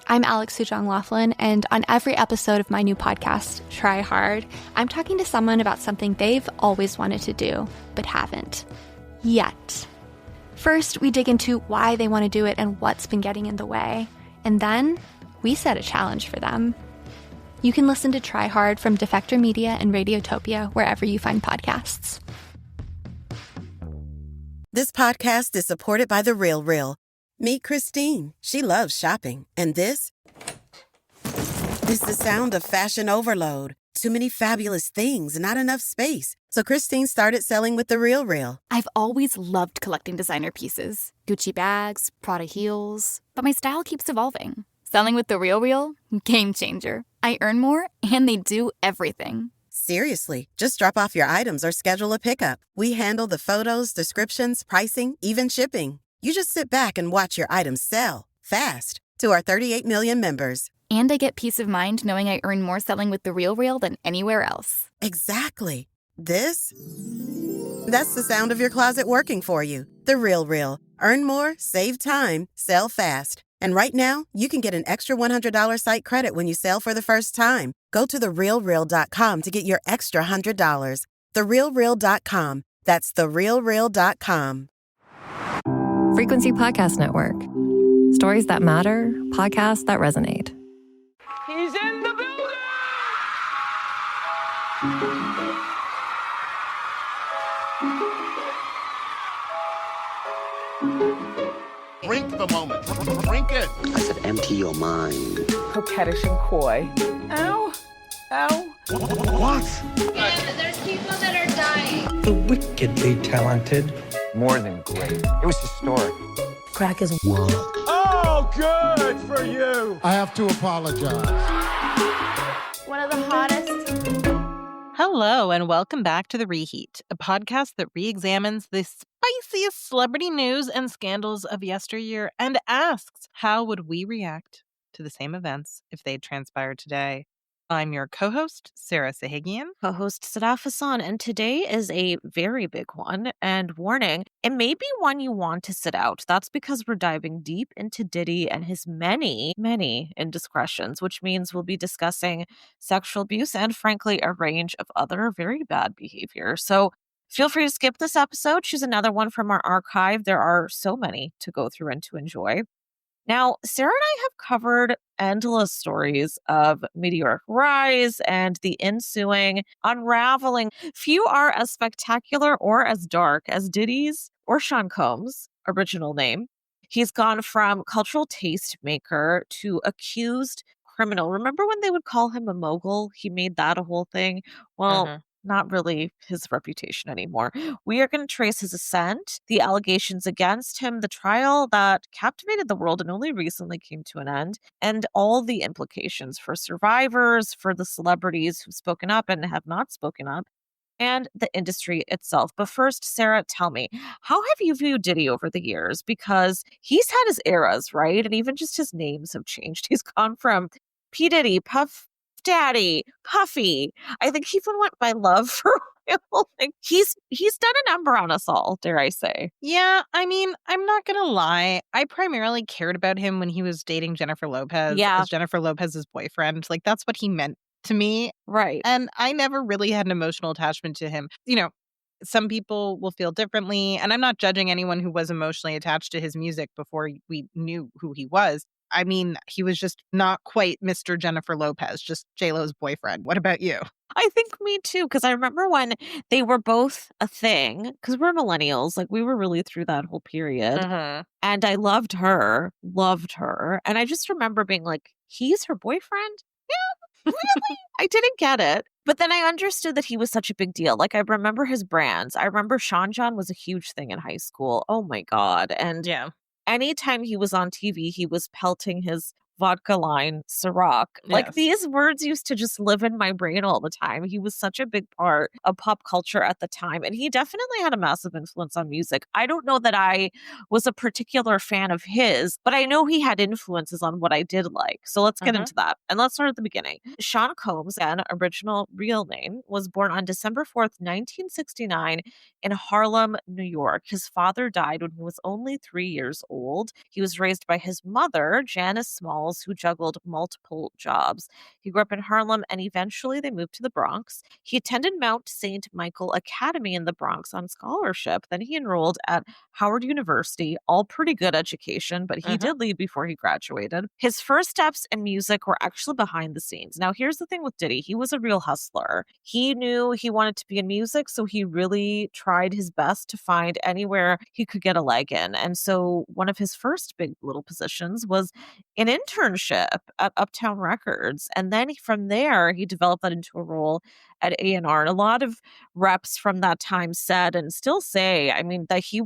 I'm Alex Sujong Laughlin, and on every episode of my new podcast, Try Hard, I'm talking to someone about something they've always wanted to do, but haven't. Yet. First, we dig into why they want to do it and what's been getting in the way. And then, we set a challenge for them. You can listen to Try Hard from Defector Media and Radiotopia wherever you find podcasts. This podcast is supported by The Real Real. Meet Christine. She loves shopping. And this is the sound of fashion overload. Too many fabulous things, not enough space. So Christine started selling with The Real Real. I've always loved collecting designer pieces. Gucci bags, Prada heels. But my style keeps evolving. Selling with The Real Real? Game changer. I earn more, and they do everything. Seriously, just drop off your items or schedule a pickup. We handle the photos, descriptions, pricing, even shipping. You just sit back and watch your items sell fast to our 38 million members. And I get peace of mind knowing I earn more selling with The Real Real than anywhere else. Exactly. That's the sound of your closet working for you. The Real Real. Earn more, save time, sell fast. And right now, you can get an extra $100 site credit when you sell for the first time. Go to therealreal.com to get your extra $100. Therealreal.com. That's therealreal.com. Frequency Podcast Network. Stories that matter, podcasts that resonate. He's in the building! Drink the moment. Drink it. I said empty your mind. Coquettish and coy. Ow. Ow. What? Yeah, there's people that are dying. The wickedly talented. More than great. It was historic. Crack is Whoa. Oh, good for you. I have to apologize. One of the hottest. Hello, and welcome back to The Reheat, a podcast that re-examines the spiciest celebrity news and scandals of yesteryear and asks, how would we react to the same events if they'd transpired today? I'm your co-host, Sarah Sahagian. Co-host Sadaf Hassan, and today is a very big one. And warning, it may be one you want to sit out. That's because we're diving deep into Diddy and his many indiscretions, which means we'll be discussing sexual abuse and, frankly, a range of other very bad behavior. So feel free to skip this episode. Choose another one from our archive. There are so many to go through and to enjoy. Now, Sarah and I have covered endless stories of meteoric rise and the ensuing unraveling. Few are as spectacular or as dark as Diddy's or Sean Combs' original name. He's gone from cultural tastemaker to accused criminal. Remember when they would call him a mogul? He made that a whole thing. Well, not really his reputation anymore. We are going to trace his ascent, the allegations against him, the trial that captivated the world and only recently came to an end, and all the implications for survivors, for the celebrities who've spoken up and have not spoken up, and the industry itself. But first, Sarah, tell me, how have you viewed Diddy over the years? Because he's had his eras, right? And even just his names have changed. He's gone from P. Diddy, Puff Daddy, Puffy. I think he even went by Love for a while. Like, he's done a number on us all, dare I say. Yeah, I mean, I'm not going to lie. I primarily cared about him when he was dating Jennifer Lopez as Jennifer Lopez's boyfriend. Like, that's what he meant to me. Right. And I never really had an emotional attachment to him. You know, some people will feel differently. And I'm not judging anyone who was emotionally attached to his music before we knew who he was. I mean, he was just not quite Mr. Jennifer Lopez, just J-Lo's boyfriend. What about you? I think me too, because I remember when they were both a thing, because we're millennials, like we were really through that whole period. And I loved her. And I just remember being like, he's her boyfriend? Yeah, really? I didn't get it. But then I understood that he was such a big deal. Like, I remember his brands. I remember Sean John was a huge thing in high school. Oh my God. And anytime he was on TV, he was pelting his vodka line, Ciroc. Like, these words used to just live in my brain all the time. He was such a big part of pop culture at the time, and he definitely had a massive influence on music. I don't know that I was a particular fan of his, but I know he had influences on what I did like. So let's get into that. And let's start at the beginning. Sean Combs, an original real name, was born on December 4th, 1969 in Harlem, New York. His father died when he was only 3 years old. He was raised by his mother, Janice Small, Smalls who juggled multiple jobs. He grew up in Harlem and eventually they moved to the Bronx. He attended Mount St. Michael Academy in the Bronx on scholarship. Then he enrolled at Howard University, all pretty good education, but he did leave before he graduated. His first steps in music were actually behind the scenes. Now, here's the thing with Diddy. He was a real hustler. He knew he wanted to be in music, so he really tried his best to find anywhere he could get a leg in. And so one of his first big little positions was an internship at Uptown Records. And then from there, he developed that into a role at A&R. And a lot of reps from that time said and still say, I mean, that he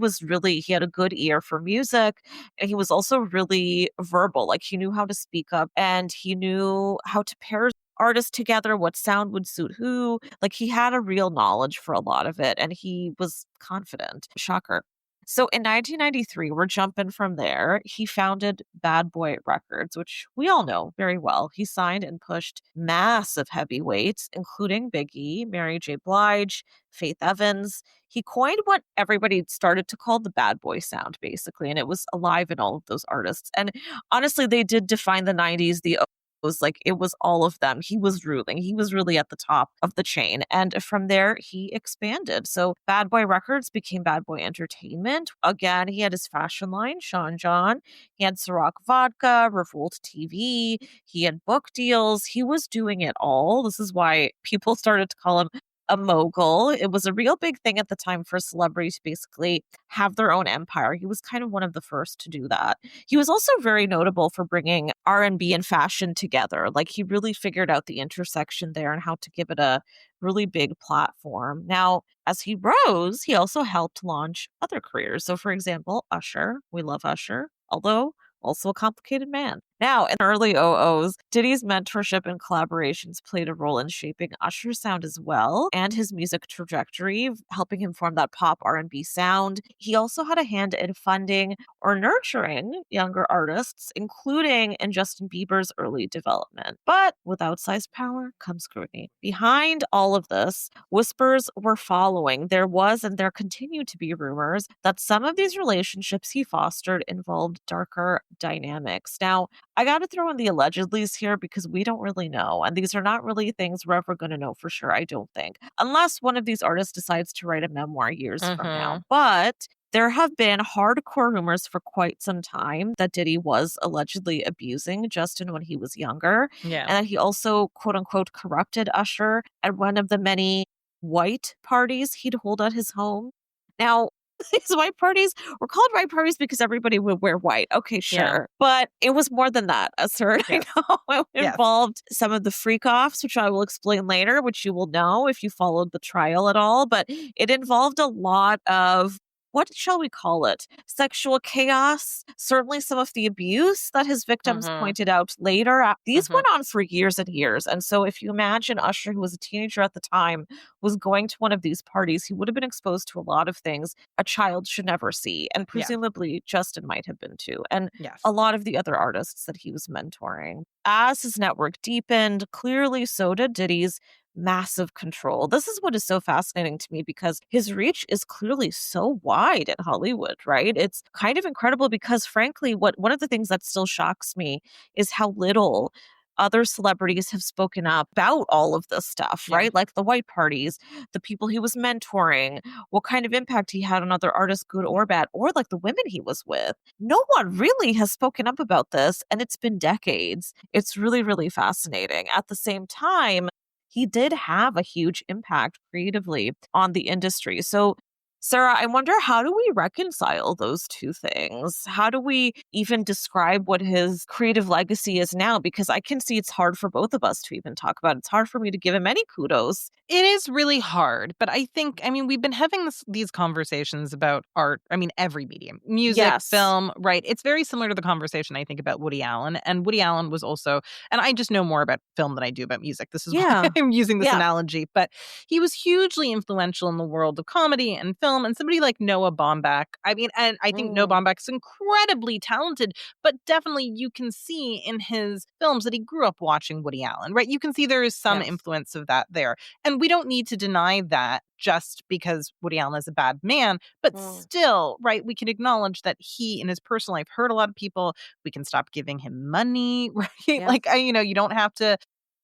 had a good ear for music. And he was also really verbal. Like he knew how to speak up and he knew how to pair artists together, what sound would suit who. Like he had a real knowledge for a lot of it and he was confident. Shocker. So in 1993, we're jumping from there. He founded Bad Boy Records, which we all know very well. He signed and pushed massive heavyweights, including Big E, Mary J. Blige, Faith Evans. He coined what everybody started to call the bad boy sound, basically, and it was alive in all of those artists. And honestly, they did define the 90s, the was like it was all of them. He was ruling. He was really at the top of the chain. And from there, he expanded. So Bad Boy Records became Bad Boy Entertainment. Again, he had his fashion line, Sean John. He had Ciroc Vodka, Revolt TV. He had book deals. He was doing it all. This is why people started to call him a mogul. It was a real big thing at the time for celebrities to basically have their own empire. He was kind of one of the first to do that. He was also very notable for bringing R&B and fashion together. Like he really figured out the intersection there and how to give it a really big platform. Now, as he rose, he also helped launch other careers. So for example, Usher. We love Usher, although also a complicated man. Now, in early 00s, Diddy's mentorship and collaborations played a role in shaping Usher's sound as well and his music trajectory, helping him form that pop R&B sound. He also had a hand in funding or nurturing younger artists, including in Justin Bieber's early development. But with outsized power comes scrutiny. Behind all of this, whispers were following. There was and there continue to be rumors that some of these relationships he fostered involved darker dynamics. Now, I got to throw in the allegedlys here because we don't really know. And these are not really things we're ever going to know for sure, I don't think. Unless one of these artists decides to write a memoir years from now. But there have been hardcore rumors for quite some time that Diddy was allegedly abusing Justin when he was younger. Yeah. And that he also, quote unquote, corrupted Usher at one of the many white parties he'd hold at his home. Now, these white parties were called white parties because everybody would wear white. Okay, sure. Yeah. But it was more than that, sir. Yes. I know it involved some of the freak offs, which I will explain later, which you will know if you followed the trial at all. But it involved a lot of, what shall we call it? Sexual chaos. Certainly some of the abuse that his victims pointed out later. These went on for years and years. And so if you imagine Usher, who was a teenager at the time, was going to one of these parties, he would have been exposed to a lot of things a child should never see. And presumably Justin might have been too. And a lot of the other artists that he was mentoring. As his network deepened, clearly so did Diddy's massive control. This is what is so fascinating to me because his reach is clearly so wide in Hollywood, right? It's kind of incredible because frankly, one of the things that still shocks me is how little other celebrities have spoken up about all of this stuff, right? Like the white parties, the people he was mentoring, what kind of impact he had on other artists, good or bad, or like the women he was with. No one really has spoken up about this, and it's been decades. It's really, really fascinating. At the same time, he did have a huge impact creatively on the industry. So, Sarah, I wonder, how do we reconcile those two things? How do we even describe what his creative legacy is now? Because I can see it's hard for both of us to even talk about. It's hard for me to give him any kudos. It is really hard. But I think, we've been having these conversations about art. Every medium, music, film, right? It's very similar to the conversation I think about Woody Allen. And Woody Allen was also, and I just know more about film than I do about music. This is why I'm using this analogy. But he was hugely influential in the world of comedy and film film, and somebody like Noah Baumbach. I mean, and I think Noah Baumbach is incredibly talented, but definitely you can see in his films that he grew up watching Woody Allen, right? You can see there is some influence of that there. And we don't need to deny that just because Woody Allen is a bad man, but still, right, we can acknowledge that he in his personal life hurt a lot of people. We can stop giving him money, right? Like, you don't have to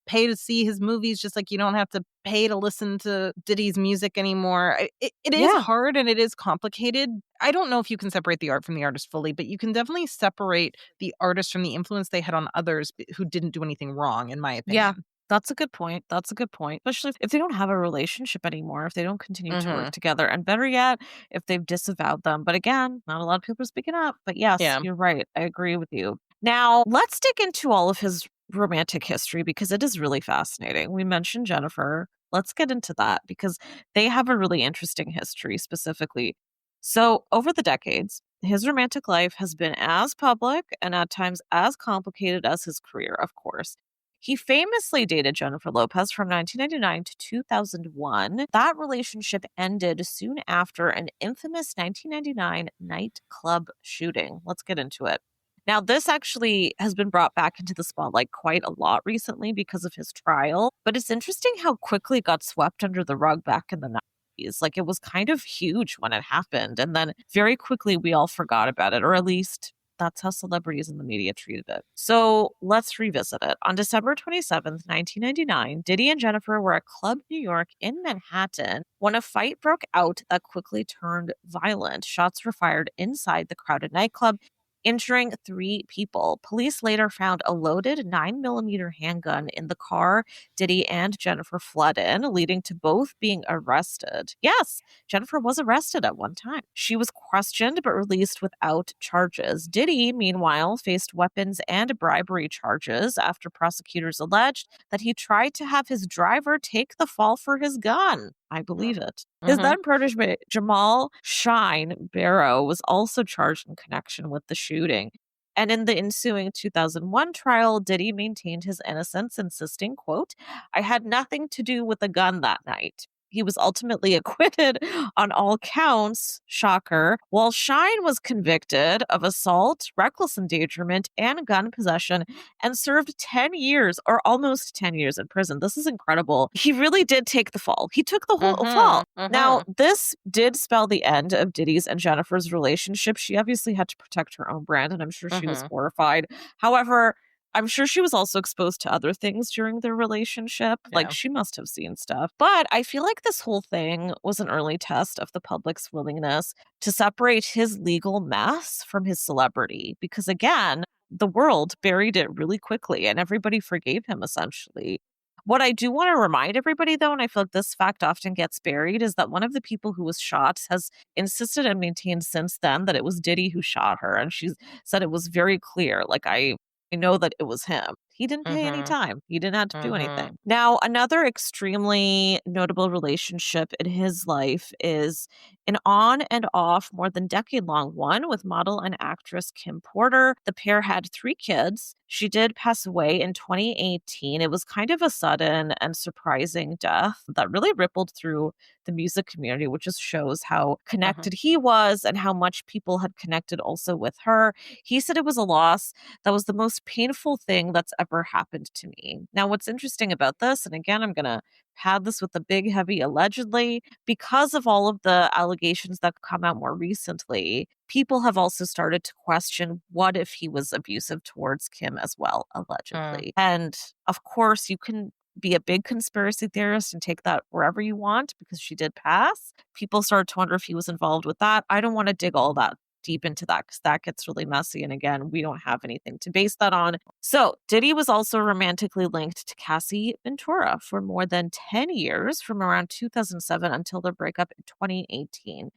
pay to see his movies, just like you don't have to pay to listen to Diddy's music anymore. It is hard and it is complicated. I don't know if you can separate the art from the artist fully, but you can definitely separate the artist from the influence they had on others who didn't do anything wrong, in my opinion. Yeah. That's a good point. That's a good point. Especially if they don't have a relationship anymore, if they don't continue to work together, and better yet, if they've disavowed them. But again, not a lot of people are speaking up. But yes, you're right. I agree with you. Now, let's dig into all of his romantic history because it is really fascinating. We mentioned Jennifer. Let's get into that because they have a really interesting history specifically. So, over the decades, his romantic life has been as public and at times as complicated as his career, of course. He famously dated Jennifer Lopez from 1999 to 2001. That relationship ended soon after an infamous 1999 nightclub shooting. Let's get into it. Now, this actually has been brought back into the spotlight quite a lot recently because of his trial, but it's interesting how quickly it got swept under the rug back in the 90s. Like, it was kind of huge when it happened, and then very quickly we all forgot about it, or at least that's how celebrities in the media treated it. So let's revisit it. On December 27th, 1999, Diddy and Jennifer were at Club New York in Manhattan when a fight broke out that quickly turned violent. Shots were fired inside the crowded nightclub, injuring 3 people. Police later found a loaded 9mm handgun in the car Diddy and Jennifer fled in, leading to both being arrested. Yes, Jennifer was arrested at one time. She was questioned but released without charges. Diddy, meanwhile, faced weapons and bribery charges after prosecutors alleged that he tried to have his driver take the fall for his gun. I believe it. His then protege, Jamal Shine Barrow, was also charged in connection with the shooting. And in the ensuing 2001 trial, Diddy maintained his innocence, insisting, quote, "I had nothing to do with the gun that night." He was ultimately acquitted on all counts, shocker, while Shine was convicted of assault, reckless endangerment, and gun possession and served 10 years or almost 10 years in prison. This is incredible. He really did take the fall. He took the whole fall. Now, this did spell the end of Diddy's and Jennifer's relationship. She obviously had to protect her own brand, and I'm sure she was horrified. However, I'm sure she was also exposed to other things during their relationship. Like, she must have seen stuff. But I feel like this whole thing was an early test of the public's willingness to separate his legal mess from his celebrity. Because again, the world buried it really quickly and everybody forgave him essentially. What I do want to remind everybody, though, and I feel like this fact often gets buried, is that one of the people who was shot has insisted and maintained since then that it was Diddy who shot her. And she said it was very clear. Like, I know that it was him. He didn't pay any time. He didn't have to do anything. Now, another extremely notable relationship in his life is an on and off, more than decade-long one with model and actress Kim Porter. The pair had 3 kids. She did pass away in 2018. It was kind of a sudden and surprising death that really rippled through the music community, which just shows how connected he was and how much people had connected also with her. He said it was a loss that was the most painful thing that's ever happened to me. Now, what's interesting about this, and again, I'm going to pad this with a big, heavy allegedly, because of all of the allegations that come out more recently, people have also started to question what if he was abusive towards Kim as well, allegedly. And of course, you can be a big conspiracy theorist and take that wherever you want because she did pass. People started to wonder if he was involved with that. I don't want to dig all that deep into that because that gets really messy. And again, we don't have anything to base that on. So Diddy was also romantically linked to Cassie Ventura for more than 10 years, from around 2007 until their breakup in 2018.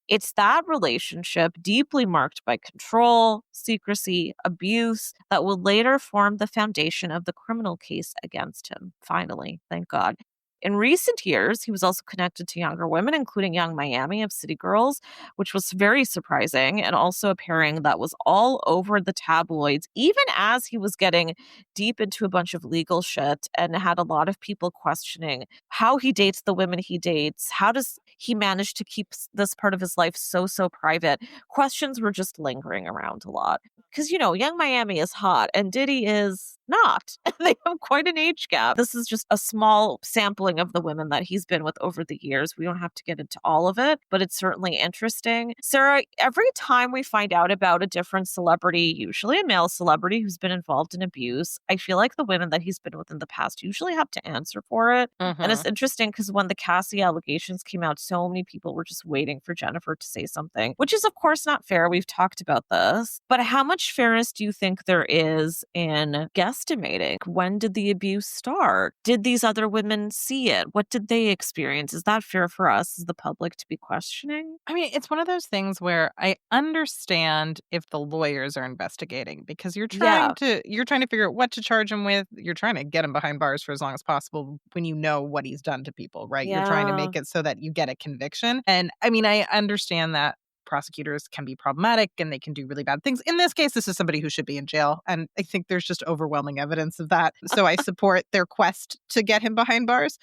It's that relationship, deeply marked by control, secrecy, abuse, that will later form the foundation of the criminal case against him. Finally, thank God. In recent years, he was also connected to younger women, including Young Miami of City Girls, which was very surprising, and also a pairing that was all over the tabloids, even as he was getting deep into a bunch of legal shit and had a lot of people questioning how he dates the women he dates. How does he managed to keep this part of his life so private. Questions were just lingering around a lot. Because, Young Miami is hot and Diddy is not. They have quite an age gap. This is just a small sampling of the women that he's been with over the years. We don't have to get into all of it, but it's certainly interesting. Sarah, every time we find out about a different celebrity, usually a male celebrity who's been involved in abuse, I feel like the women that he's been with in the past usually have to answer for it. And it's interesting because when the Cassie allegations came out, so many people were just waiting for Jennifer to say something, which is, of course, not fair. We've talked about this. But how much fairness do you think there is in guesstimating? When did the abuse start? Did these other women see it? What did they experience? Is that fair for us as the public to be questioning? I mean, it's one of those things where I understand if the lawyers are investigating because you're trying to figure out what to charge him with. You're trying to get him behind bars for as long as possible when you know what he's done to people, right? You're trying to make it so that you get a conviction. And I mean, I understand that prosecutors can be problematic and they can do really bad things. In this case, this is somebody who should be in jail. And I think there's just overwhelming evidence of that. So I support their quest to get him behind bars.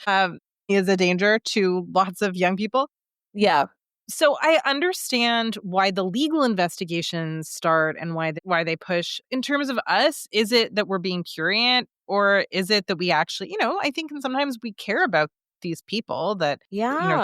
He is a danger to lots of young people. Yeah. So I understand why the legal investigations start and why they push. In terms of us, is it that we're being prurient or is it that we actually, I think sometimes we care about these people that,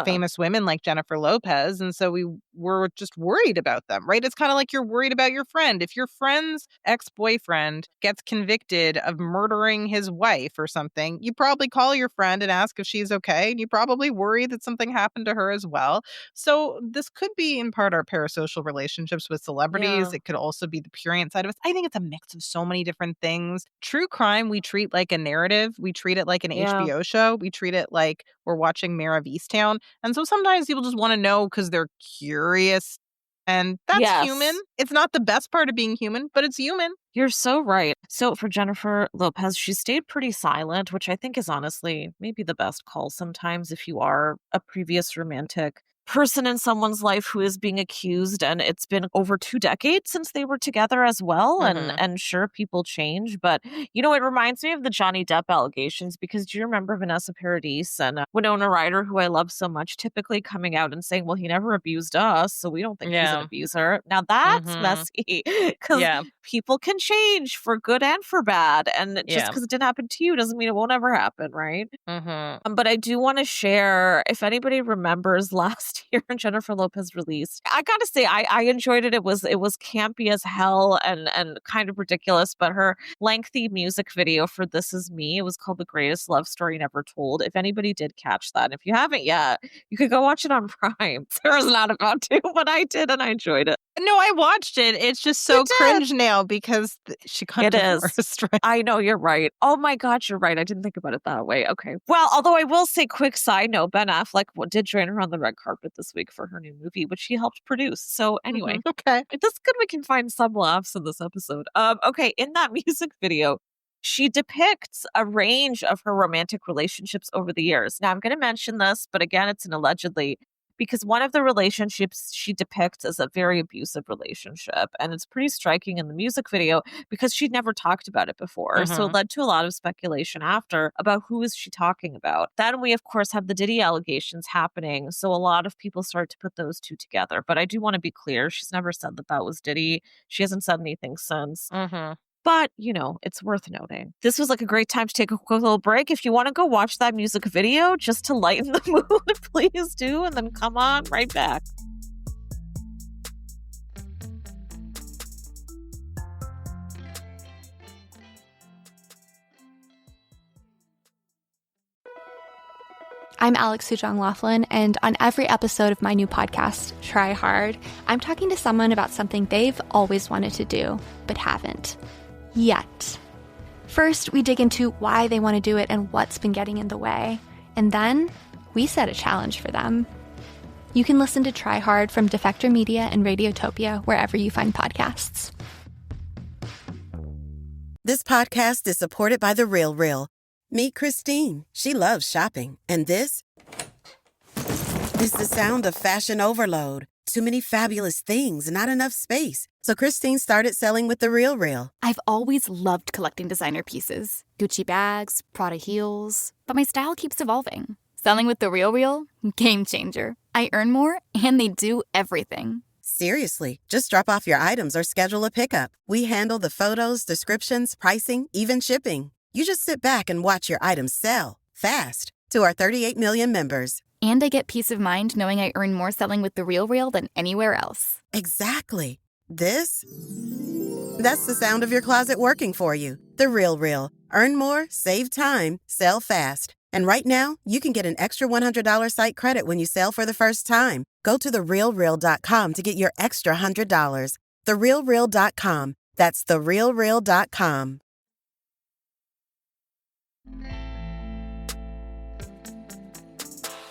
famous women like Jennifer Lopez. And so we were just worried about them, right? It's kind of like you're worried about your friend. If your friend's ex-boyfriend gets convicted of murdering his wife or something, you probably call your friend and ask if she's okay. And you probably worry that something happened to her as well. So this could be in part our parasocial relationships with celebrities. Yeah. It could also be the prurient side of us. I think it's a mix of so many different things. True crime, we treat like a narrative. We treat it like an HBO show. We treat it like we're watching Mayor of Easttown. And so sometimes people just want to know because they're curious. And that's human. It's not the best part of being human, but it's human. You're so right. So for Jennifer Lopez, she stayed pretty silent, which I think is honestly maybe the best call sometimes if you are a previous romantic person in someone's life who is being accused, and it's been over 2 decades since they were together as well. And sure, people change, but it reminds me of the Johnny Depp allegations, because do you remember Vanessa Paradis and Winona Ryder, who I love so much, typically coming out and saying, well, he never abused us, so we don't think he's an abuser. Now that's messy, because people can change for good and for bad, and just because it didn't happen to you doesn't mean it won't ever happen, right? But I do want to share, if anybody remembers last year Jennifer Lopez released, I gotta say I enjoyed it. It was campy as hell and kind of ridiculous, but her lengthy music video for This Is Me, it was called The Greatest Love Story Never Told. If anybody did catch that, and if you haven't yet, you could go watch it on Prime. Sarah's not about to, but I did and I enjoyed it. No, I watched it. It's just so cringe now because she got divorced. Right? I know, you're right. Oh my God, you're right. I didn't think about it that way. Okay. Well, although I will say, quick side note, Ben Affleck did join her on the red carpet this week for her new movie, which he helped produce. So anyway, okay. It's good we can find some laughs in this episode. Okay, in that music video, she depicts a range of her romantic relationships over the years. Now, I'm going to mention this, but again, it's an allegedly, because one of the relationships she depicts as a very abusive relationship. And it's pretty striking in the music video because she'd never talked about it before. So it led to a lot of speculation after about who is she talking about. Then we, of course, have the Diddy allegations happening. So a lot of people start to put those two together. But I do want to be clear. She's never said that was Diddy. She hasn't said anything since. But, it's worth noting. This was like a great time to take a quick little break. If you want to go watch that music video just to lighten the mood, please do. And then come on right back. I'm Alex Sujong Laughlin, and on every episode of my new podcast, Try Hard, I'm talking to someone about something they've always wanted to do, but haven't. Yet. First, we dig into why they want to do it and what's been getting in the way. And then, we set a challenge for them. You can listen to Try Hard from Defector Media and Radiotopia wherever you find podcasts. This podcast is supported by The Real Real. Meet Christine. She loves shopping. And this is the sound of fashion overload. Too many fabulous things, not enough space. So Christine started selling with The Real Real. I've always loved collecting designer pieces. Gucci bags, Prada heels. But my style keeps evolving. Selling with The RealReal? Game changer. I earn more, and they do everything. Seriously, just drop off your items or schedule a pickup. We handle the photos, descriptions, pricing, even shipping. You just sit back and watch your items sell fast to our 38 million members. And I get peace of mind knowing I earn more selling with The RealReal than anywhere else. Exactly. That's the sound of your closet working for you. The Real Real. Earn more, save time, sell fast. And right now, you can get an extra $100 site credit when you sell for the first time. Go to therealreal.com to get your extra $100. Therealreal.com. That's therealreal.com.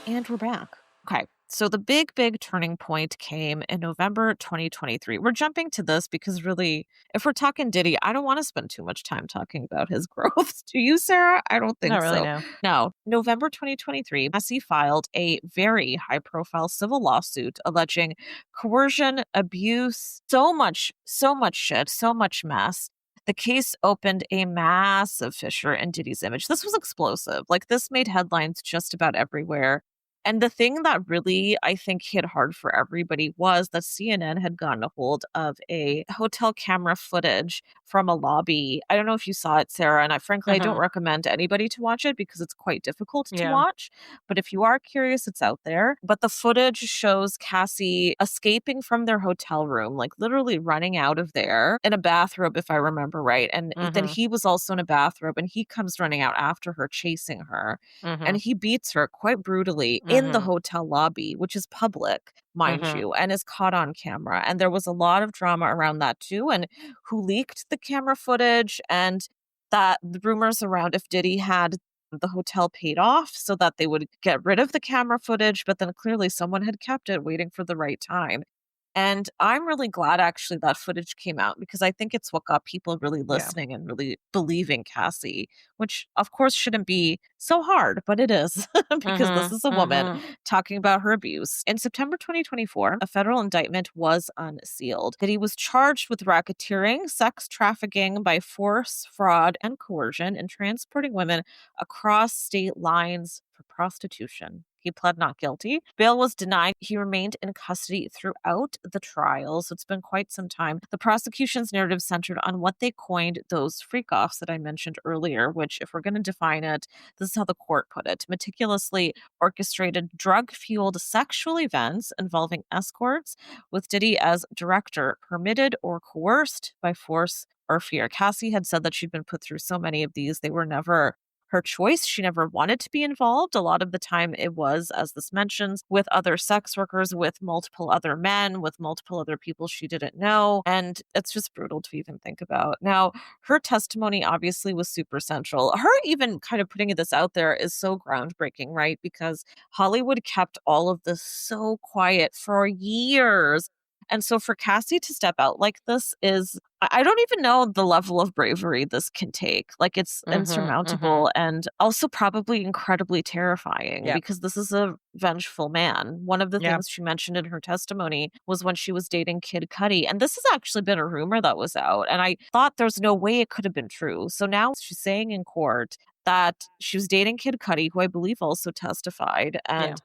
And we're back. Okay. So the big turning point came in November 2023. We're jumping to this because really, if we're talking Diddy, I don't want to spend too much time talking about his growth. Do you, Sarah? I don't think Not really, so. no. No. November 2023, Cassie filed a very high-profile civil lawsuit alleging coercion, abuse, so much shit, so much mess. The case opened a massive fissure in Diddy's image. This was explosive. Like, this made headlines just about everywhere. And the thing that really, I think, hit hard for everybody was that CNN had gotten a hold of a hotel camera footage from a lobby. I don't know if you saw it, Sarah, and frankly, I don't recommend anybody to watch it because it's quite difficult to watch. But if you are curious, it's out there. But the footage shows Cassie escaping from their hotel room, like literally running out of there in a bathrobe, if I remember right. And then he was also in a bathrobe and he comes running out after her, chasing her. And he beats her quite brutally in the hotel lobby, which is public, mind you, and is caught on camera. And there was a lot of drama around that too. And who leaked the camera footage, and that the rumors around if Diddy had the hotel paid off so that they would get rid of the camera footage, but then clearly someone had kept it waiting for the right time. And I'm really glad actually that footage came out because I think it's what got people really listening and really believing Cassie, which of course shouldn't be so hard, but it is because this is a woman talking about her abuse. In September 2024, a federal indictment was unsealed. That he was charged with racketeering, sex trafficking by force, fraud, and coercion, and transporting women across state lines for prostitution. He pled not guilty. Bail was denied. He remained in custody throughout the trial, so it's been quite some time. The prosecution's narrative centered on what they coined those freak-offs that I mentioned earlier, which, if we're going to define it, this is how the court put it: meticulously orchestrated drug-fueled sexual events involving escorts, with Diddy as director, permitted or coerced by force or fear. Cassie had said that she'd been put through so many of these, they were never her choice. She never wanted to be involved. A lot of the time it was, as this mentions, with other sex workers, with multiple other men, with multiple other people she didn't know. And it's just brutal to even think about. Now, her testimony obviously was super central. Her even kind of putting this out there is so groundbreaking, right? Because Hollywood kept all of this so quiet for years. And so for Cassie to step out like this is, I don't even know the level of bravery this can take. Like, it's insurmountable and also probably incredibly terrifying because this is a vengeful man. One of the things she mentioned in her testimony was when she was dating Kid Cudi. And this has actually been a rumor that was out. And I thought there's no way it could have been true. So now she's saying in court that she was dating Kid Cudi, who I believe also testified. And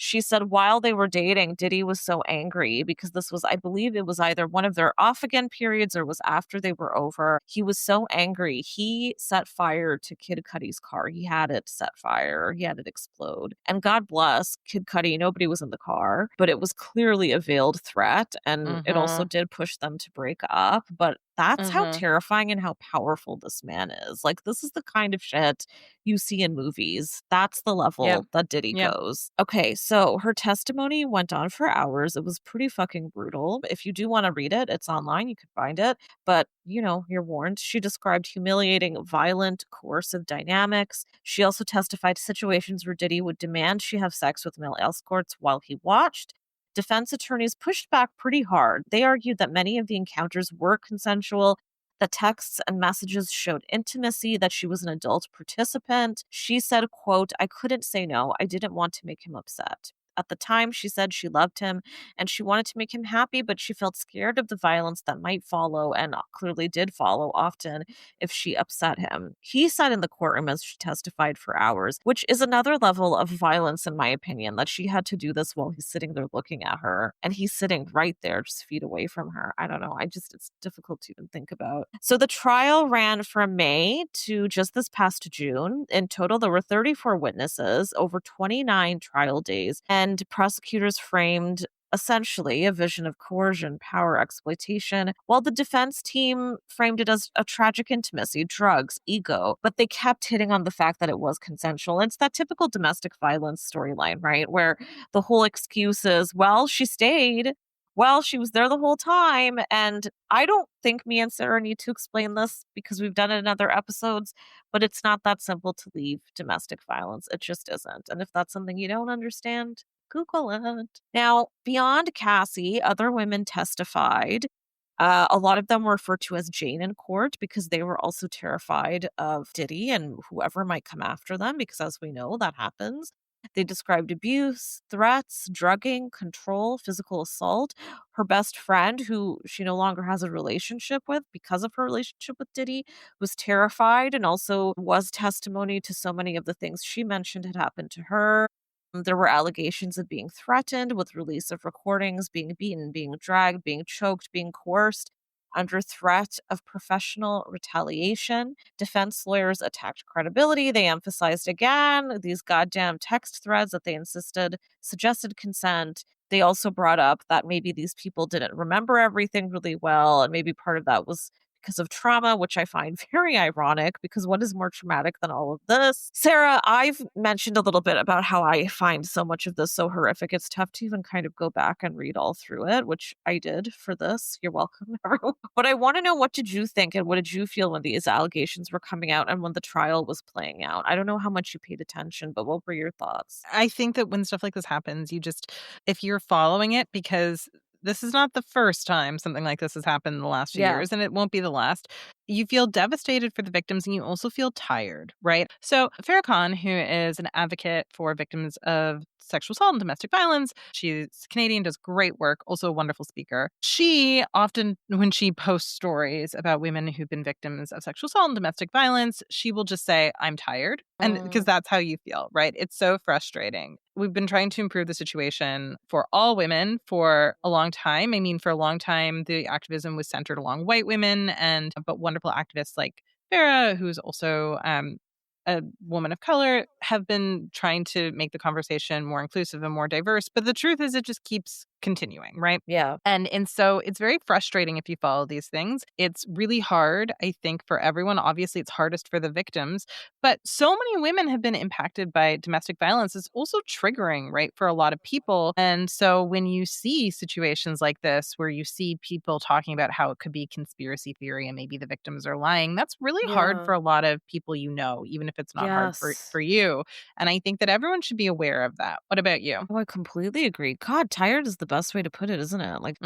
she said while they were dating, Diddy was so angry because this was, I believe it was either one of their off again periods or was after they were over. He was so angry. He set fire to Kid Cudi's car. He had it set fire. He had it explode. And God bless Kid Cudi. Nobody was in the car, but it was clearly a veiled threat. And it also did push them to break up. But that's how terrifying and how powerful this man is. Like, this is the kind of shit you see in movies. That's the level that Diddy goes. Okay, so her testimony went on for hours. It was pretty fucking brutal. If you do want to read it, it's online. You can find it. But, you know, you're warned. She described humiliating, violent, coercive dynamics. She also testified to situations where Diddy would demand she have sex with male escorts while he watched. Defense attorneys pushed back pretty hard. They argued that many of the encounters were consensual, that texts and messages showed intimacy, that she was an adult participant. She said, quote, "I couldn't say no. I didn't want to make him upset." At the time, she said she loved him and she wanted to make him happy, but she felt scared of the violence that might follow and clearly did follow often if she upset him. He sat in the courtroom as she testified for hours, which is another level of violence, in my opinion, that she had to do this while he's sitting there looking at her and he's sitting right there, just feet away from her. I don't know. It's difficult to even think about. So the trial ran from May to just this past June. In total, there were 34 witnesses, over 29 trial days, and prosecutors framed essentially a vision of coercion, power exploitation, while the defense team framed it as a tragic intimacy, drugs, ego. But they kept hitting on the fact that it was consensual. It's that typical domestic violence storyline, right? Where the whole excuse is, well, she stayed. Well, she was there the whole time. And I don't think me and Sarah need to explain this because we've done it in other episodes, but it's not that simple to leave domestic violence. It just isn't. And if that's something you don't understand, Google it. Now, beyond Cassie, other women testified. A lot of them were referred to as Jane in court because they were also terrified of Diddy and whoever might come after them, because as we know, that happens. They described abuse, threats, drugging, control, physical assault. Her best friend, who she no longer has a relationship with because of her relationship with Diddy, was terrified and also was testimony to so many of the things she mentioned had happened to her. There were allegations of being threatened with release of recordings, being beaten, being dragged, being choked, being coerced under threat of professional retaliation. Defense lawyers attacked credibility. They emphasized again these goddamn text threads that they insisted suggested consent. They also brought up that maybe these people didn't remember everything really well, and maybe part of that was because of trauma, which I find very ironic because what is more traumatic than all of this? Sarah, I've mentioned a little bit about how I find so much of this so horrific. It's tough to even kind of go back and read all through it, which I did for this. You're welcome, everyone. But I want to know, what did you think and what did you feel when these allegations were coming out and when the trial was playing out? I don't know how much you paid attention, but what were your thoughts? I think that when stuff like this happens, if you're following it, because this is not the first time something like this has happened in the last few years, and it won't be the last. You feel devastated for the victims and you also feel tired, right? So Farrah Khan, who is an advocate for victims of sexual assault and domestic violence, she's Canadian, does great work, also a wonderful speaker. She often, when she posts stories about women who've been victims of sexual assault and domestic violence, she will just say, I'm tired. And because that's how you feel, right? It's so frustrating. We've been trying to improve the situation for all women for a long time. I mean, for a long time, the activism was centered along white women, but wonderful activists like Farrah, who's also a woman of color, have been trying to make the conversation more inclusive and more diverse. But the truth is, it just keeps continuing, right? Yeah. And so it's very frustrating if you follow these things. It's really hard, I think, for everyone. Obviously, it's hardest for the victims. But so many women have been impacted by domestic violence. It's also triggering, right, for a lot of people. And so when you see situations like this, where you see people talking about how it could be conspiracy theory and maybe the victims are lying, that's really hard for a lot of people, even if it's not hard for you. And I think that everyone should be aware of that. What about you? Oh, I completely agree. God, tired is the best way to put it, isn't it? Like,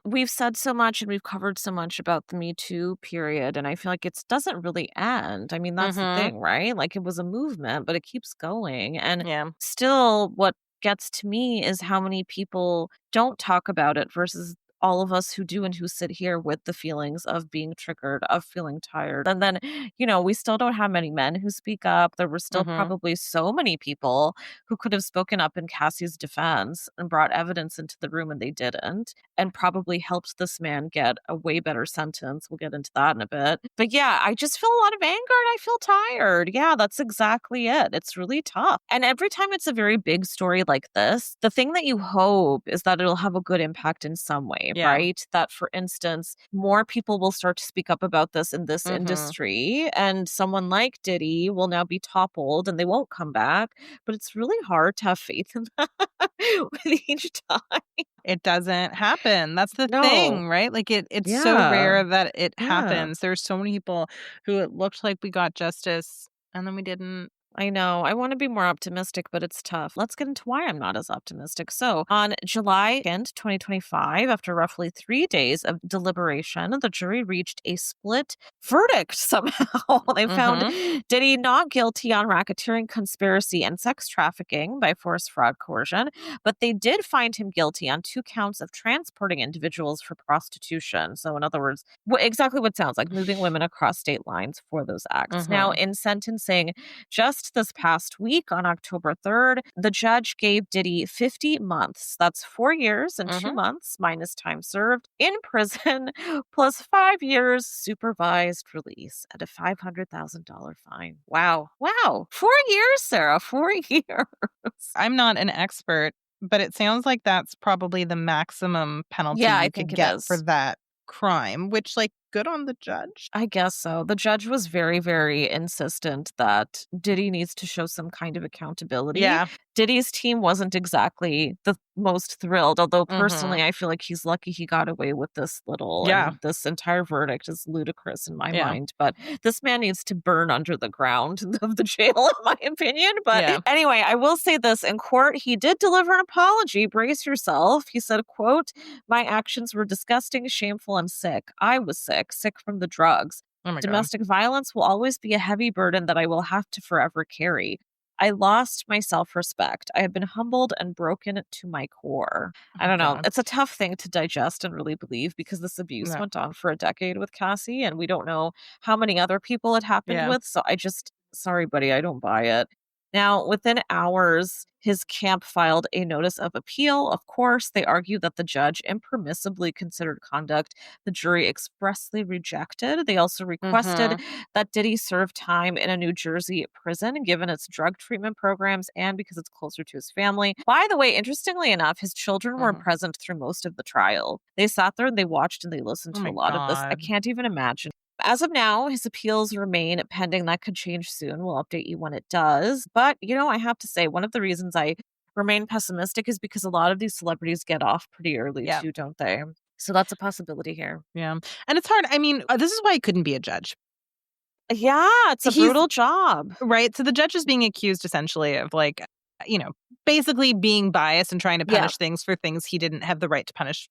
we've said so much and we've covered so much about the Me Too period, and I feel like it doesn't really end. I mean, that's the thing, right? Like, it was a movement, but it keeps going. And still, what gets to me is how many people don't talk about it versus all of us who do and who sit here with the feelings of being triggered, of feeling tired. And then, we still don't have many men who speak up. There were still probably so many people who could have spoken up in Cassie's defense and brought evidence into the room, and they didn't, and probably helped this man get a way better sentence. We'll get into that in a bit. But yeah, I just feel a lot of anger and I feel tired. Yeah, that's exactly it. It's really tough. And every time it's a very big story like this, the thing that you hope is that it'll have a good impact in some way. Right? That, for instance, more people will start to speak up about this in this industry, and someone like Diddy will now be toppled and they won't come back. But it's really hard to have faith in that with each time. It doesn't happen. That's the thing, right? Like it's so rare that it happens. There's so many people who it looked like we got justice and then we didn't. I know. I want to be more optimistic, but it's tough. Let's get into why I'm not as optimistic. So, on July 2nd, 2025, after roughly 3 days of deliberation, the jury reached a split verdict somehow. They found Diddy not guilty on racketeering, conspiracy, and sex trafficking by force, fraud, coercion, but they did find him guilty on 2 counts of transporting individuals for prostitution. So, in other words, exactly what it sounds like, moving women across state lines for those acts. Now, in sentencing, just this past week on October 3rd, the judge gave Diddy 50 months. That's 4 years and 2 months minus time served in prison, plus 5 years supervised release and a $500,000 fine. Wow. Wow. 4 years, Sarah. 4 years. I'm not an expert, but it sounds like that's probably the maximum penalty you could get for that crime, which, like, good on the judge. I guess so. The judge was very, very insistent that Diddy needs to show some kind of accountability. Yeah. Diddy's team wasn't exactly the most thrilled, although personally I feel like he's lucky he got away with this little. Yeah. And this entire verdict is ludicrous in my mind. But this man needs to burn under the ground of the jail, in my opinion. But anyway, I will say this. In court, he did deliver an apology. Brace yourself. He said, quote, "My actions were disgusting, shameful, and sick. I was sick from the drugs. Domestic violence will always be a heavy burden that I will have to forever carry. I lost my self-respect. I have been humbled and broken to my core." I don't know. It's a tough thing to digest and really believe because this abuse went on for a decade with Cassie, and we don't know how many other people it happened with. So sorry, buddy, I don't buy it. Now, within hours, his camp filed a notice of appeal. Of course, they argue that the judge impermissibly considered conduct the jury expressly rejected. They also requested that Diddy serve time in a New Jersey prison, given its drug treatment programs and because it's closer to his family. By the way, interestingly enough, his children were present through most of the trial. They sat there and they watched and they listened to a lot of this. I can't even imagine. As of now, his appeals remain pending. That could change soon. We'll update you when it does. But, I have to say, one of the reasons I remain pessimistic is because a lot of these celebrities get off pretty early too, don't they? So that's a possibility here. Yeah. And it's hard. I mean, this is why I couldn't be a judge. Yeah, it's a brutal job. Right. So the judge is being accused essentially of basically being biased and trying to punish things for things he didn't have the right to punish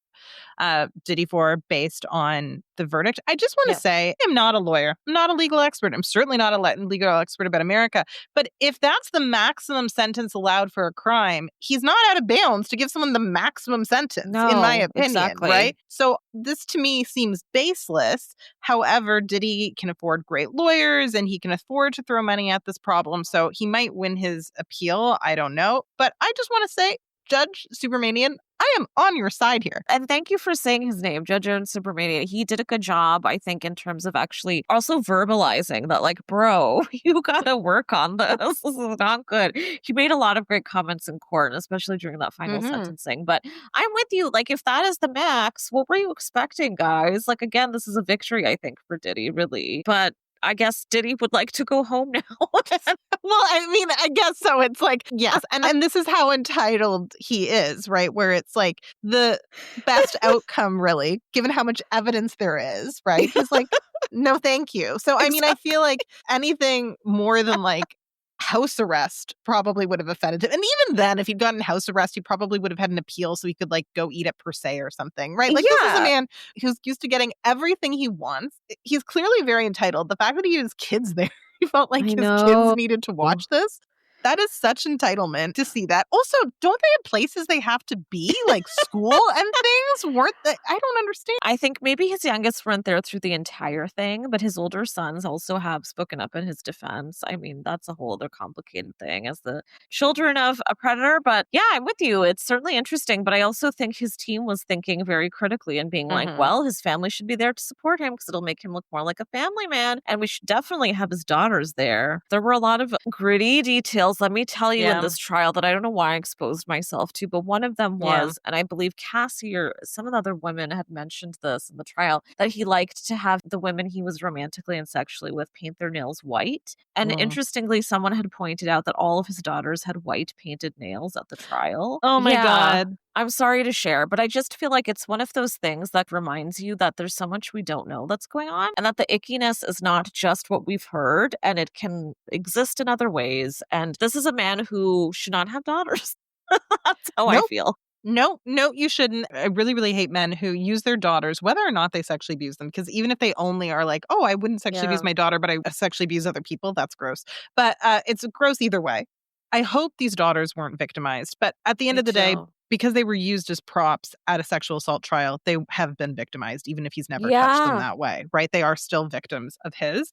Diddy for based on the verdict. I just want to say I'm not a lawyer. I'm not a legal expert. I'm certainly not a legal expert about America. But if that's the maximum sentence allowed for a crime, he's not out of bounds to give someone the maximum sentence, in my opinion, right? So this to me seems baseless. However, Diddy can afford great lawyers and he can afford to throw money at this problem. So he might win his appeal. I don't know. But I just want to say, Judge Supermanian, I am on your side here. And thank you for saying his name, Judge Aaron Supermania. He did a good job, I think, in terms of actually also verbalizing that, like, bro, you got to work on this. This is not good. He made a lot of great comments in court, especially during that final sentencing. But I'm with you. Like, if that is the max, what were you expecting, guys? Like, again, this is a victory, I think, for Diddy, really. But I guess Diddy would like to go home now. Well, I mean, I guess so. It's like, yes. And this is how entitled he is, right? Where it's like the best outcome, really, given how much evidence there is, right? He's like, no, thank you. So, I mean, I feel like anything more than like house arrest probably would have offended him. And even then, if he'd gotten house arrest, he probably would have had an appeal so he could like go eat at per se or something, right? Like this is a man who's used to getting everything he wants. He's clearly very entitled. The fact that he had his kids there, he felt like his kids needed to watch this. That is such entitlement to see that. Also, don't they have places they have to be, like school and things? Weren't they? I don't understand. I think maybe his youngest weren't there through the entire thing, but his older sons also have spoken up in his defense. I mean, that's a whole other complicated thing as the children of a predator. But yeah, I'm with you. It's certainly interesting. But I also think his team was thinking very critically and being like, well, his family should be there to support him because it'll make him look more like a family man. And we should definitely have his daughters there. There were a lot of gritty details girls, let me tell you in this trial that I don't know why I exposed myself to, but one of them was, and I believe Cassie or some of the other women had mentioned this in the trial, that he liked to have the women he was romantically and sexually with paint their nails white. And interestingly, someone had pointed out that all of his daughters had white painted nails at the trial. Oh my God. I'm sorry to share, but I just feel like it's one of those things that reminds you that there's so much we don't know that's going on, and that the ickiness is not just what we've heard, and it can exist in other ways. And this is a man who should not have daughters. That's how I feel. No, you shouldn't. I really, really hate men who use their daughters, whether or not they sexually abuse them. Because even if they only are like, oh, I wouldn't sexually abuse my daughter, but I sexually abuse other people, that's gross. But it's gross either way. I hope these daughters weren't victimized. But at the end of the day, because they were used as props at a sexual assault trial, they have been victimized, even if he's never touched them that way, right? They are still victims of his.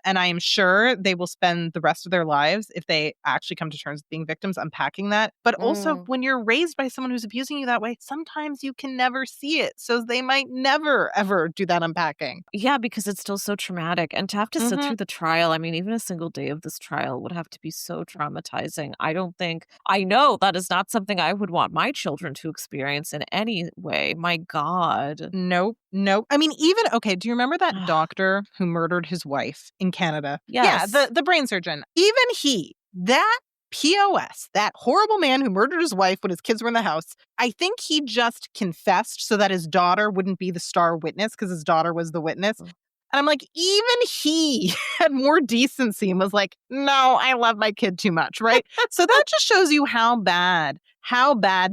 And I am sure they will spend the rest of their lives, if they actually come to terms with being victims, unpacking that. But also, when you're raised by someone who's abusing you that way, sometimes you can never see it. So they might never, ever do that unpacking. Yeah, because it's still so traumatic. And to have to sit through the trial, I mean, even a single day of this trial would have to be so traumatizing. I know that is not something I would want my children to experience in any way. My God. Nope. I mean, even, okay, do you remember that doctor who murdered his wife in Canada? Yes. Yeah, the brain surgeon. Even he, that POS, that horrible man who murdered his wife when his kids were in the house, I think he just confessed so that his daughter wouldn't be the star witness because his daughter was the witness. And I'm like, even he had more decency and was like, no, I love my kid too much, right? So that just shows you how bad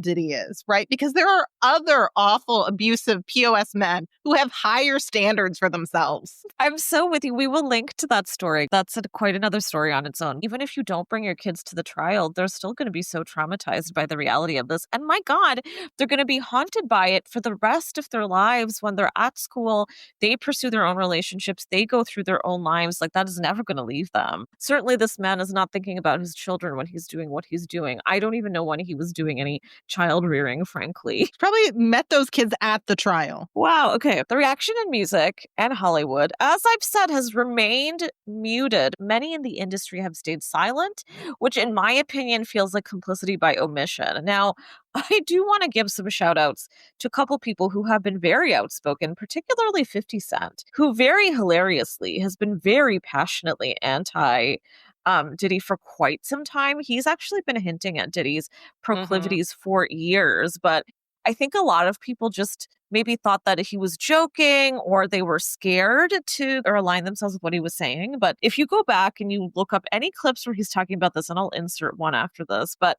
Diddy is, right? Because there are other awful, abusive POS men who have higher standards for themselves. I'm so with you. We will link to that story. That's quite another story on its own. Even if you don't bring your kids to the trial, they're still going to be so traumatized by the reality of this. And my God, they're going to be haunted by it for the rest of their lives. When they're at school, they pursue their own relationships. They go through their own lives. Like, that is never going to leave them. Certainly, this man is not thinking about his children when he's doing what he's doing. I don't even know when he was doing any child rearing, frankly. Probably met those kids at the trial. Wow. Okay. The reaction in music and Hollywood, as I've said, has remained muted. Many in the industry have stayed silent, which in my opinion feels like complicity by omission. Now, I do want to give some shout outs to a couple people who have been very outspoken, particularly 50 Cent, who very hilariously has been very passionately anti Diddy for quite some time. He's actually been hinting at Diddy's proclivities for years, but I think a lot of people just maybe thought that he was joking, or they were scared to or align themselves with what he was saying. But if you go back and you look up any clips where he's talking about this, and I'll insert one after this, but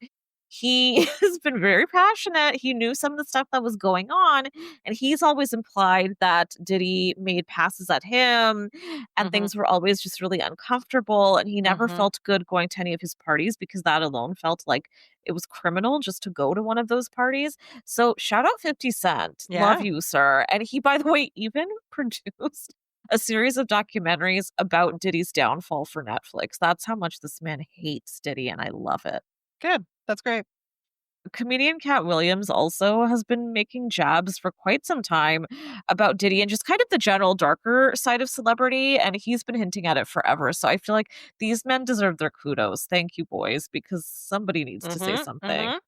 he has been very passionate. He knew some of the stuff that was going on, and he's always implied that Diddy made passes at him, and things were always just really uncomfortable, and he never felt good going to any of his parties because that alone felt like it was criminal just to go to one of those parties. So shout out 50 Cent. Love you, sir. And he, by the way, even produced a series of documentaries about Diddy's downfall for Netflix. That's how much this man hates Diddy, and I love it. Good. That's great. Comedian Cat Williams also has been making jabs for quite some time about Diddy and just kind of the general darker side of celebrity, and he's been hinting at it forever. So I feel like these men deserve their kudos. Thank you, boys, because somebody needs to say something.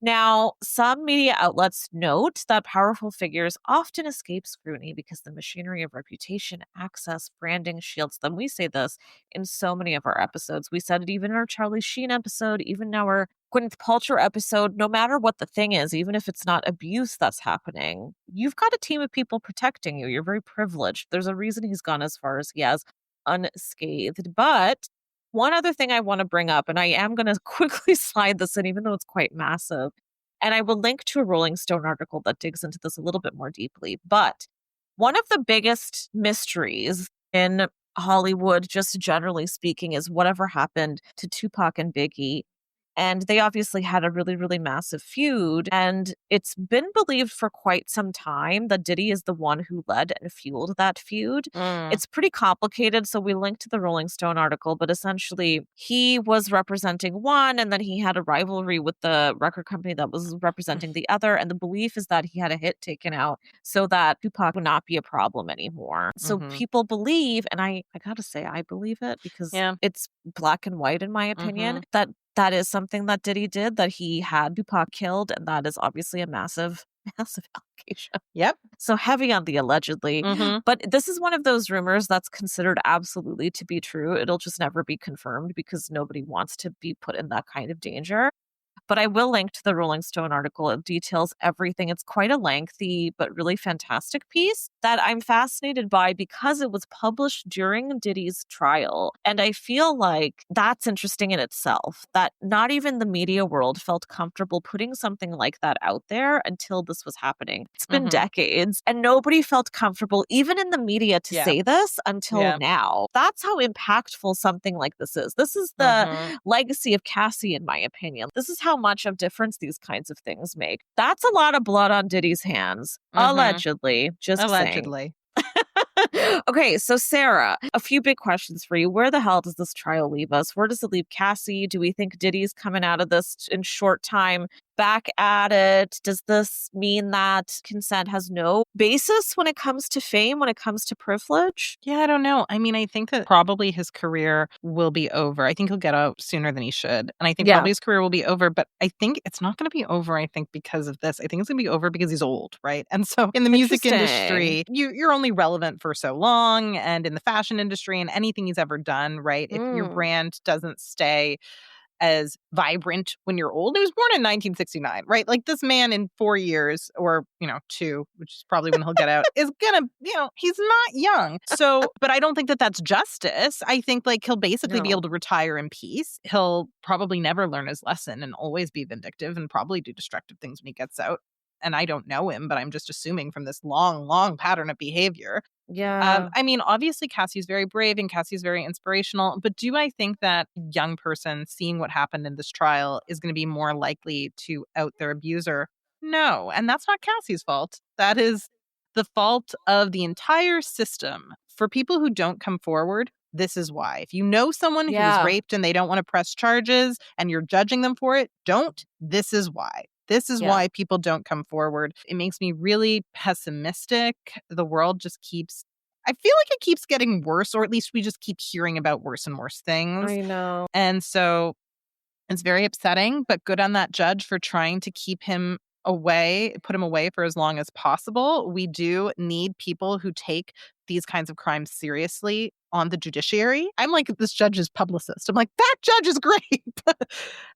Now, some media outlets note that powerful figures often escape scrutiny because the machinery of reputation, access, branding shields them. We say this in so many of our episodes. We said it even in our Charlie Sheen episode, even our Gwyneth Paltrow episode. No matter what the thing is, even if it's not abuse that's happening, you've got a team of people protecting you. You're very privileged. There's a reason he's gone as far as he has unscathed. But one other thing I want to bring up, and I am going to quickly slide this in, even though it's quite massive, and I will link to a Rolling Stone article that digs into this a little bit more deeply. But one of the biggest mysteries in Hollywood, just generally speaking, is whatever happened to Tupac and Biggie. And they obviously had a really, really massive feud. And it's been believed for quite some time that Diddy is the one who led and fueled that feud. It's pretty complicated. So we linked to the Rolling Stone article, but essentially he was representing one and then he had a rivalry with the record company that was representing the other. And the belief is that he had a hit taken out so that Tupac would not be a problem anymore. So people believe, and I gotta say, I believe it because it's black and white in my opinion, that is something that Diddy did, that he had Tupac killed. And that is obviously a massive allegation. Yep. So heavy on the allegedly. But this is one of those rumors that's considered absolutely to be true. It'll just never be confirmed because nobody wants to be put in that kind of danger. But I will link to the Rolling Stone article. It details everything. It's quite a lengthy but really fantastic piece that I'm fascinated by because it was published during Diddy's trial. And I feel like that's interesting in itself, that not even the media world felt comfortable putting something like that out there until this was happening. It's been decades and nobody felt comfortable, even in the media, to say this until now. That's how impactful something like this is. This is the legacy of Cassie, in my opinion. This is how much of difference these kinds of things make. That's a lot of blood on Diddy's hands. Allegedly. Just allegedly. saying. Okay, so Sarah, a few big questions for you. Where the hell does this trial leave us? Where does it leave Cassie? Do we think Diddy's coming out of this in short time back at it? Does this mean that consent has no basis when it comes to fame, when it comes to privilege? Yeah, I don't know. I mean, I think that probably his career will be over. I think he'll get out sooner than he should. And I think probably his career will be over, but I think it's not going to be over, I think, because of this. I think it's going to be over because he's old, right? And so in the music industry, you're only relevant for so long, and in the fashion industry and anything he's ever done, right? If your brand doesn't stay as vibrant when you're old. He was born in 1969, right? Like this man in 4 years or, 2, which is probably when he'll get out, is gonna, he's not young. So, but I don't think that that's justice. I think like he'll basically be able to retire in peace. He'll probably never learn his lesson and always be vindictive and probably do destructive things when he gets out. And I don't know him, but I'm just assuming from this long, long pattern of behavior. I mean, obviously, Cassie's very brave and Cassie's very inspirational. But do I think that young person seeing what happened in this trial is going to be more likely to out their abuser? No. And that's not Cassie's fault. That is the fault of the entire system. For people who don't come forward, this is why. If you know someone who was raped and they don't want to press charges and you're judging them for it, don't. This is why. This is why people don't come forward. It makes me really pessimistic. The world just keeps, I feel like it keeps getting worse, or at least we just keep hearing about worse and worse things. I know. And so it's very upsetting, but good on that judge for trying to keep him away, put him away for as long as possible. We do need people who take these kinds of crimes seriously on the judiciary. I'm like this judge's publicist. I'm like, that judge is great.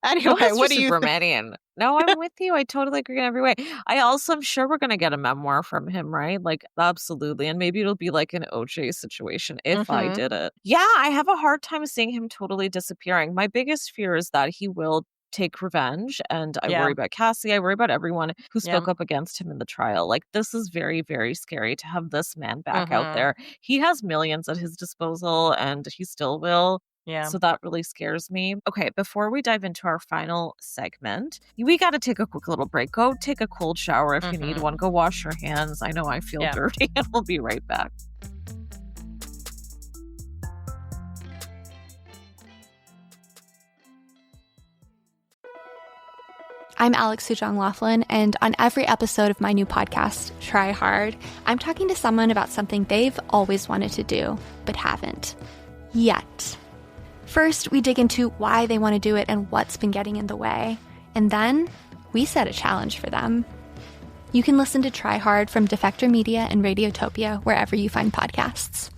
Anyway, what do you think? No, I'm with you. I totally agree in every way. I also am sure we're going to get a memoir from him, right? Like, absolutely. And maybe it'll be like an OJ situation if I did it. Yeah, I have a hard time seeing him totally disappearing. My biggest fear is that he will take revenge. And I worry about Cassie. I worry about everyone who spoke up against him in the trial. Like, this is very, very scary to have this man back out there. He has millions at his disposal and he still will. Yeah. So that really scares me. Okay, before we dive into our final segment, we got to take a quick little break. Go take a cold shower if you need one. Go wash your hands. I know I feel dirty, and we'll be right back. I'm Alex Sujong Laughlin, and on every episode of my new podcast, Try Hard, I'm talking to someone about something they've always wanted to do, but haven't. Yet. First, we dig into why they want to do it and what's been getting in the way. And then, we set a challenge for them. You can listen to Try Hard from Defector Media and Radiotopia wherever you find podcasts.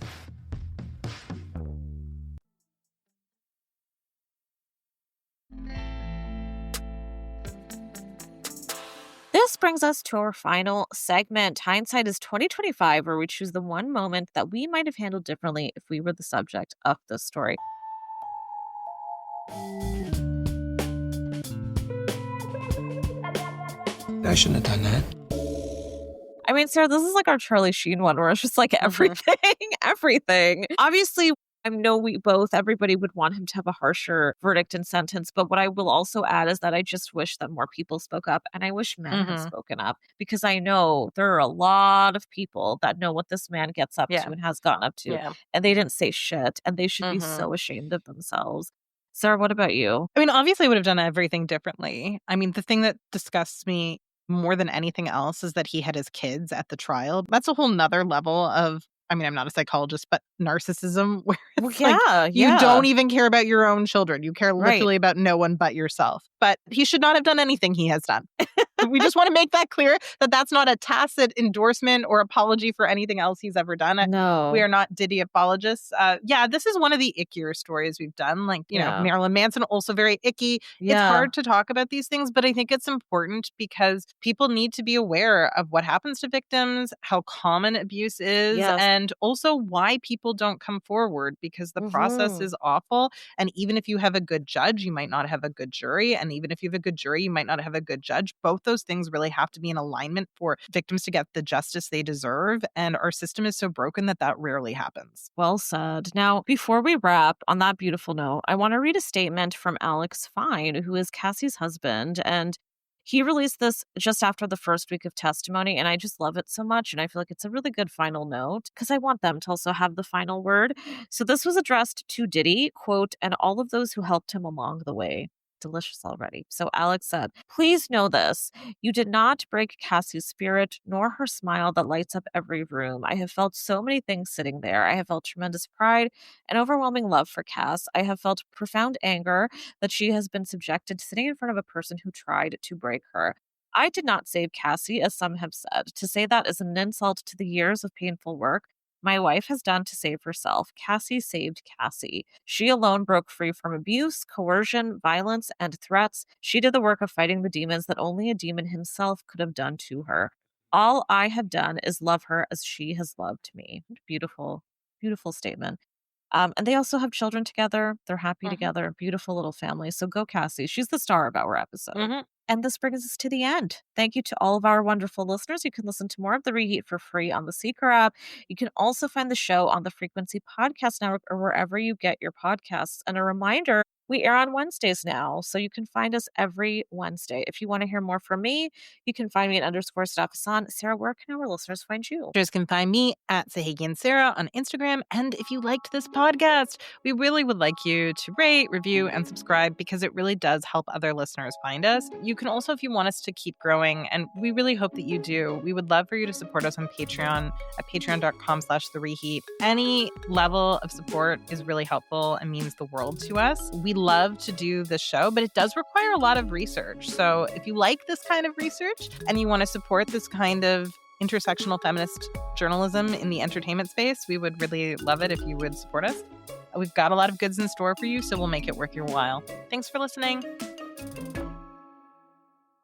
This brings us to our final segment. Hindsight is 2025, where we choose the one moment that we might have handled differently if we were the subject of this story. I shouldn't have done that. I mean, Sarah, this is like our Charlie Sheen one where it's just like everything, everything. Obviously, I know everybody would want him to have a harsher verdict and sentence. But what I will also add is that I just wish that more people spoke up, and I wish men had spoken up, because I know there are a lot of people that know what this man gets up to and has gotten up to, and they didn't say shit, and they should be so ashamed of themselves. Sarah, what about you? I mean, obviously I would have done everything differently. I mean, the thing that disgusts me more than anything else is that he had his kids at the trial. That's a whole nother level of, I mean, I'm not a psychologist, but narcissism, where it's you don't even care about your own children. You care literally about no one but yourself. But he should not have done anything he has done. We just want to make that clear, that that's not a tacit endorsement or apology for anything else he's ever done. No. We are not Diddy apologists. This is one of the ickier stories we've done. Like, you know, Marilyn Manson, also very icky. It's hard to talk about these things, but I think it's important because people need to be aware of what happens to victims, how common abuse is, and also why people don't come forward, because the process is awful. And even if you have a good judge, you might not have a good jury. And even if you have a good jury, you might not have a good judge. Both those things really have to be in alignment for victims to get the justice they deserve. And our system is so broken that that rarely happens. Well said. Now, before we wrap on that beautiful note, I want to read a statement from Alex Fine, who is Cassie's husband. And he released this just after the first week of testimony, and I just love it so much. And I feel like it's a really good final note because I want them to also have the final word. So this was addressed to Diddy, quote, and all of those who helped him along the way. Delicious already. So Alex said, "Please know this. You did not break Cassie's spirit, nor her smile that lights up every room. I have felt so many things sitting there. I have felt tremendous pride and overwhelming love for Cass. I have felt profound anger that she has been subjected to sitting in front of a person who tried to break her. I did not save Cassie, as some have said. To say that is an insult to the years of painful work my wife has done to save herself. Cassie saved Cassie. She alone broke free from abuse, coercion, violence, and threats. She did the work of fighting the demons that only a demon himself could have done to her. All I have done is love her as she has loved me." Beautiful, beautiful statement. And they also have children together. They're happy together. Beautiful little family. So go Cassie. She's the star of our episode. And this brings us to the end. Thank you to all of our wonderful listeners. You can listen to more of The Reheat for free on the Seeker app. You can also find the show on the Frequency Podcast Network or wherever you get your podcasts. And a reminder, we air on Wednesdays now, so you can find us every Wednesday. If you want to hear more from me, you can find me at _Stephason. Sarah, where can our listeners find you? You can find me at Sahagian Sarah on Instagram. And if you liked this podcast, we really would like you to rate, review, and subscribe, because it really does help other listeners find us. You can also, if you want us to keep growing, and we really hope that you do, we would love for you to support us on Patreon at patreon.com/thereheat. Any level of support is really helpful and means the world to us. We love to do this show, but it does require a lot of research. So if you like this kind of research and you want to support this kind of intersectional feminist journalism in the entertainment space, we would really love it if you would support us. We've got a lot of goods in store for you, so we'll make it worth your while. Thanks for listening.